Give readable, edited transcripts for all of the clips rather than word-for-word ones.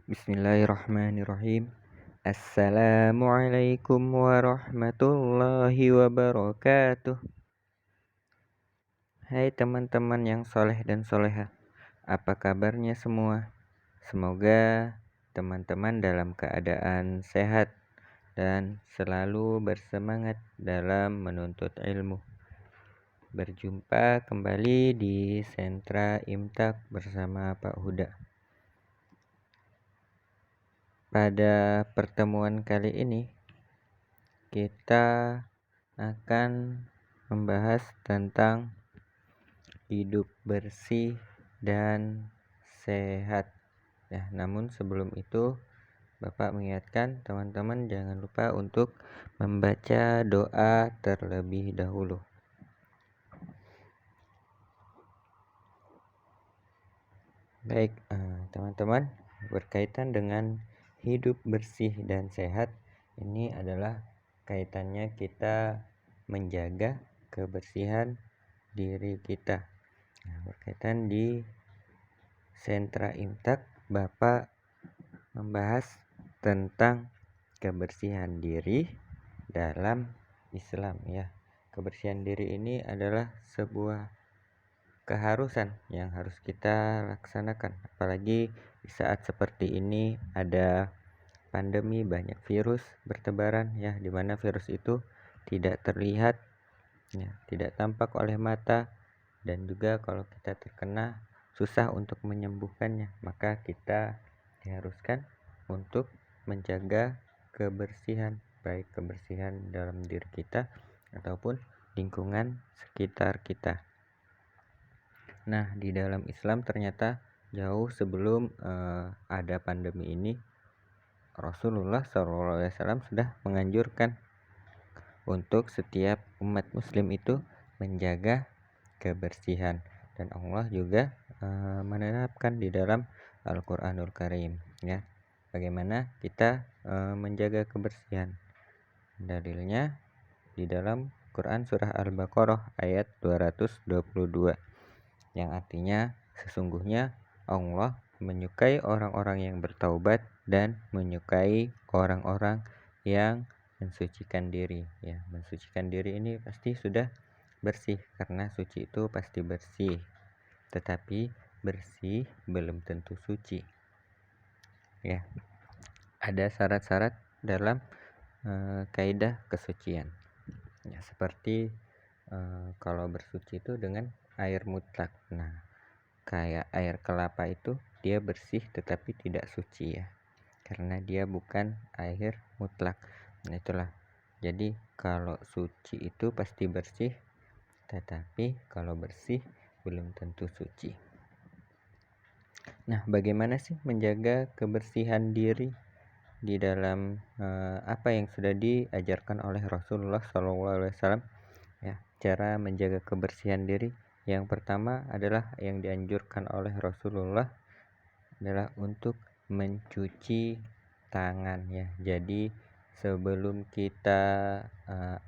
Bismillahirrahmanirrahim. Assalamualaikum warahmatullahi wabarakatuh. Hai teman-teman yang soleh dan soleha, apa kabarnya semua? Semoga teman-teman dalam keadaan sehat dan selalu bersemangat dalam menuntut ilmu. Berjumpa kembali di Sentra Imtak bersama Pak Huda. Pada pertemuan kali ini kita akan membahas tentang hidup bersih dan sehat. Ya, namun sebelum itu Bapak mengingatkan teman-teman jangan lupa untuk membaca doa terlebih dahulu. Baik, teman-teman, berkaitan dengan hidup bersih dan sehat, ini adalah kaitannya kita menjaga kebersihan diri kita. Nah, berkaitan di Sentra Imtak, Bapak membahas tentang kebersihan diri dalam Islam ya. Kebersihan diri ini adalah sebuah keharusan yang harus kita laksanakan, apalagi di saat seperti ini ada pandemi, banyak virus bertebaran ya, di mana virus itu tidak terlihat ya, tidak tampak oleh mata, dan juga kalau kita terkena susah untuk menyembuhkannya, maka kita diharuskan untuk menjaga kebersihan, baik kebersihan dalam diri kita ataupun lingkungan sekitar kita. Nah, di dalam Islam ternyata jauh sebelum ada pandemi ini, Rasulullah SAW sudah menganjurkan untuk setiap umat muslim itu menjaga kebersihan, dan Allah juga menerapkan di dalam Al-Qur'anul Karim ya, bagaimana kita menjaga kebersihan. Dalilnya di dalam Quran surah Al-Baqarah ayat 222, yang artinya sesungguhnya Allah menyukai orang-orang yang bertaubat dan menyukai orang-orang yang mensucikan diri ya. Mensucikan diri ini pasti sudah bersih, karena suci itu pasti bersih, tetapi bersih belum tentu suci ya. Ada syarat-syarat dalam kaidah kesucian ya, seperti kalau bersuci itu dengan air mutlak. Nah, kayak air kelapa itu dia bersih tetapi tidak suci ya, karena dia bukan air mutlak. Nah, itulah. Jadi kalau suci itu pasti bersih, tetapi kalau bersih belum tentu suci. Nah, bagaimana sih menjaga kebersihan diri di dalam apa yang sudah diajarkan oleh Rasulullah SAW ya? Cara menjaga kebersihan diri yang pertama adalah yang dianjurkan oleh Rasulullah adalah untuk mencuci tangan ya. Jadi sebelum kita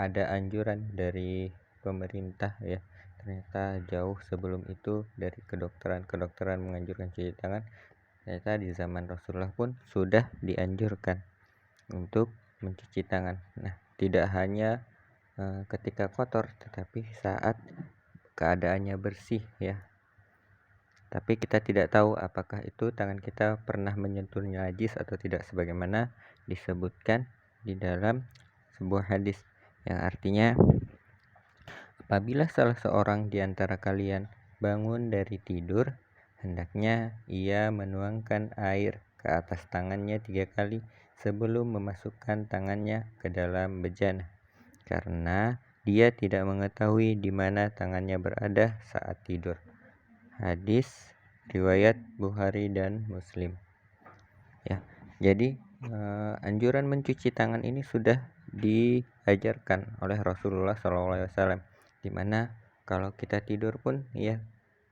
ada anjuran dari pemerintah ya, ternyata jauh sebelum itu dari kedokteran menganjurkan cuci tangan, ternyata di zaman Rasulullah pun sudah dianjurkan untuk mencuci tangan. Nah, tidak hanya ketika kotor, tetapi saat keadaannya bersih ya. Tapi kita tidak tahu apakah itu tangan kita pernah menyentuh najis atau tidak, sebagaimana disebutkan di dalam sebuah hadis yang artinya, apabila salah seorang di antara kalian bangun dari tidur, hendaknya ia menuangkan air ke atas tangannya 3 kali sebelum memasukkan tangannya ke dalam bejana, karena dia tidak mengetahui di mana tangannya berada saat tidur. Hadis riwayat Bukhari dan Muslim. Ya, jadi anjuran mencuci tangan ini sudah diajarkan oleh Rasulullah SAW, di mana kalau kita tidur pun ya,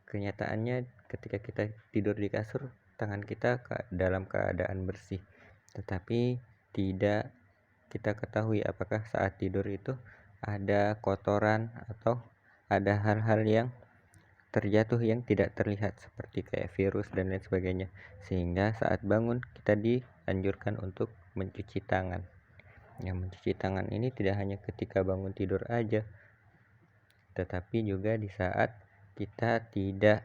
kenyataannya ketika kita tidur di kasur, tangan kita dalam keadaan bersih, tetapi tidak kita ketahui apakah saat tidur itu ada kotoran atau ada hal-hal yang terjatuh yang tidak terlihat seperti kayak virus dan lain sebagainya, sehingga saat bangun kita dianjurkan untuk mencuci tangan. Yang mencuci tangan ini tidak hanya ketika bangun tidur aja, tetapi juga di saat kita tidak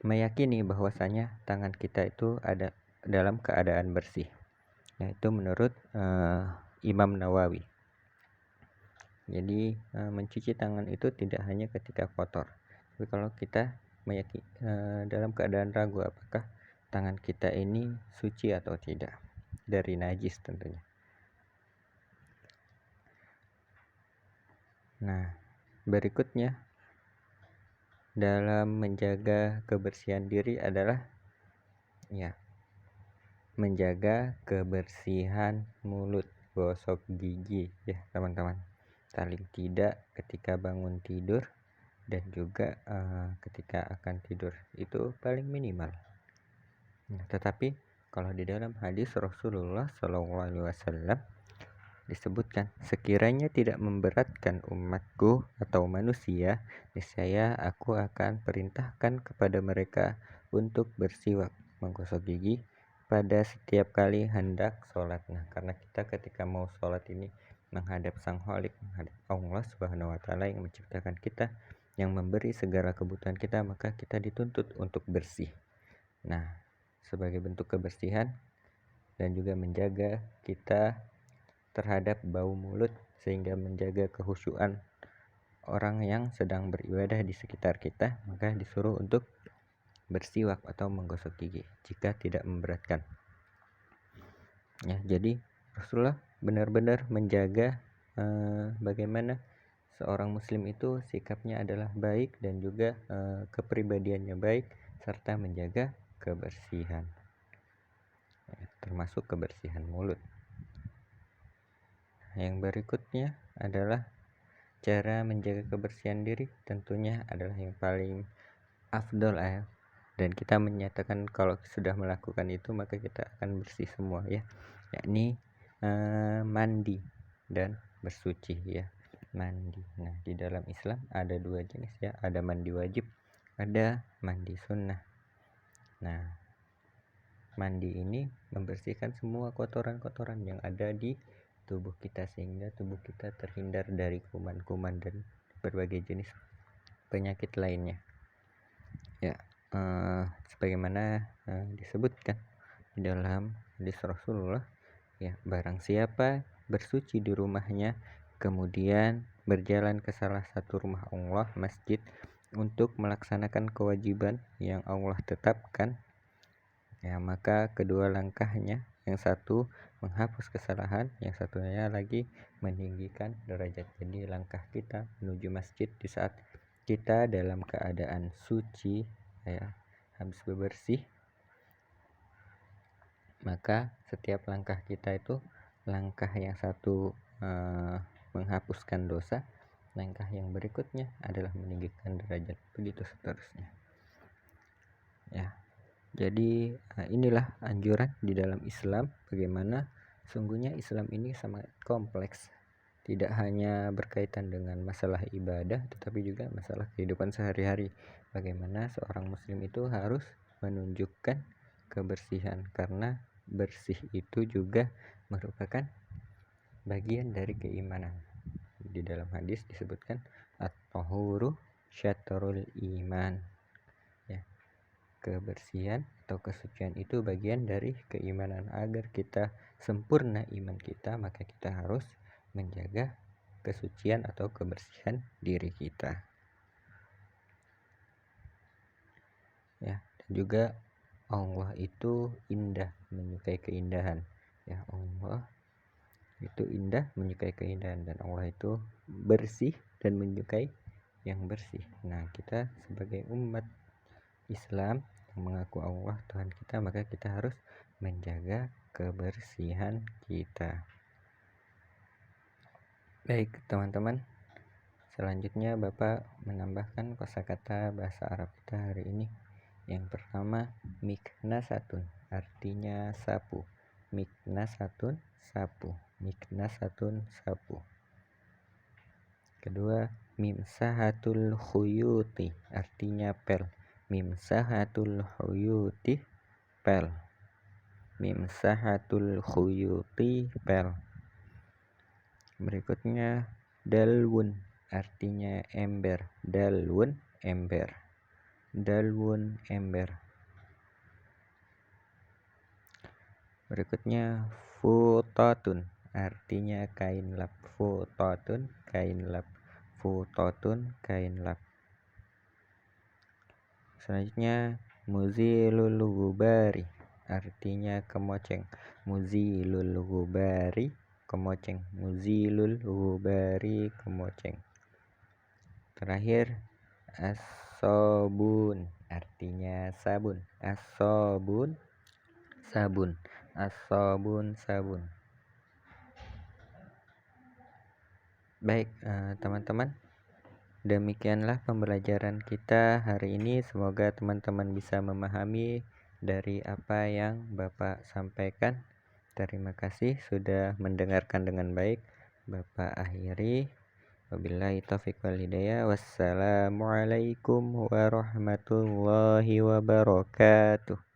meyakini bahwasanya tangan kita itu ada dalam keadaan bersih. Yaitu menurut Imam Nawawi. Jadi mencuci tangan itu tidak hanya ketika kotor, tapi kalau kita meyakini dalam keadaan ragu apakah tangan kita ini suci atau tidak dari najis tentunya. Nah, berikutnya dalam menjaga kebersihan diri adalah menjaga kebersihan mulut, gosok gigi ya teman-teman. Paling tidak ketika bangun tidur dan juga ketika akan tidur, itu paling minimal. Nah, tetapi kalau di dalam hadis Rasulullah SAW disebutkan, sekiranya tidak memberatkan umatku atau manusia, niscaya aku akan perintahkan kepada mereka untuk bersiwak, menggosok gigi pada setiap kali hendak sholat. Nah, karena kita ketika mau sholat ini menghadap Sang Khalik, menghadap Allah Subhanahu wa Ta'ala yang menciptakan kita, yang memberi segala kebutuhan kita, maka kita dituntut untuk bersih. Nah, sebagai bentuk kebersihan dan juga menjaga kita terhadap bau mulut, sehingga menjaga kehusyuan orang yang sedang beribadah di sekitar kita, maka disuruh untuk bersiwak atau menggosok gigi jika tidak memberatkan. Ya, jadi Rasulullah benar-benar menjaga bagaimana seorang muslim itu sikapnya adalah baik dan juga kepribadiannya baik, serta menjaga kebersihan, termasuk kebersihan mulut. Yang berikutnya adalah cara menjaga kebersihan diri, tentunya adalah yang paling afdol dan kita menyatakan kalau sudah melakukan itu maka kita akan bersih semua ya, yakni mandi dan bersuci ya. Mandi. Nah, di dalam Islam ada dua jenis ya, ada mandi wajib, ada mandi sunnah. Nah, mandi ini membersihkan semua kotoran-kotoran yang ada di tubuh kita, sehingga tubuh kita terhindar dari kuman-kuman dan berbagai jenis penyakit lainnya ya. Sebagaimana disebutkan di dalam hadis Rasulullah ya, barang siapa bersuci di rumahnya kemudian berjalan ke salah satu rumah Allah, masjid, untuk melaksanakan kewajiban yang Allah tetapkan ya, maka kedua langkahnya, yang satu menghapus kesalahan, yang satunya lagi meninggikan derajat. Jadi langkah kita menuju masjid di saat kita dalam keadaan suci ya, habis bebersih, maka setiap langkah kita itu, langkah yang satu menghapuskan dosa, langkah yang berikutnya adalah meninggikan derajat, begitu seterusnya ya. Jadi inilah anjuran di dalam Islam, bagaimana sungguhnya Islam ini sangat kompleks, tidak hanya berkaitan dengan masalah ibadah tetapi juga masalah kehidupan sehari-hari. Bagaimana seorang muslim itu harus menunjukkan kebersihan, karena bersih itu juga merupakan bagian dari keimanan. Di dalam hadis disebutkan at-tahuru syatrul iman ya, kebersihan atau kesucian itu bagian dari keimanan. Agar kita sempurna iman kita, maka kita harus menjaga kesucian atau kebersihan diri kita ya. Dan juga Allah itu indah, menyukai keindahan ya. Allah itu indah, menyukai keindahan, dan Allah itu bersih dan menyukai yang bersih. Nah, kita sebagai umat Islam yang mengaku Allah Tuhan kita, maka kita harus menjaga kebersihan kita. Baik teman-teman, selanjutnya Bapak menambahkan kosakata bahasa Arab kita hari ini. Yang pertama, miknasatun, artinya sapu. Miknasatun, sapu. Miknasatun, sapu. Kedua, mimsahatul khuyuti, artinya pel. Mimsahatul khuyuti, pel. Mimsahatul khuyuti, pel. Berikutnya, dalwun, artinya ember. Dalwun, ember. Dalwun, ember. Berikutnya, futatun, artinya kain lap. Futatun, kain lap. Futatun, kain lap. Selanjutnya, muzilul gubari, artinya kemoceng. Muzilul gubari, kemoceng. Muzilul gubari, kemoceng. Terakhir, as-sabun, artinya sabun. As-sabun, sabun. As-sabun, sabun. Baik, teman-teman, demikianlah pembelajaran kita hari ini. Semoga teman-teman bisa memahami dari apa yang Bapak sampaikan. Terima kasih sudah mendengarkan dengan baik. Bapak akhiri. Wabillahi taufiq wal hidayah. Wassalamualaikum warahmatullahi wabarakatuh.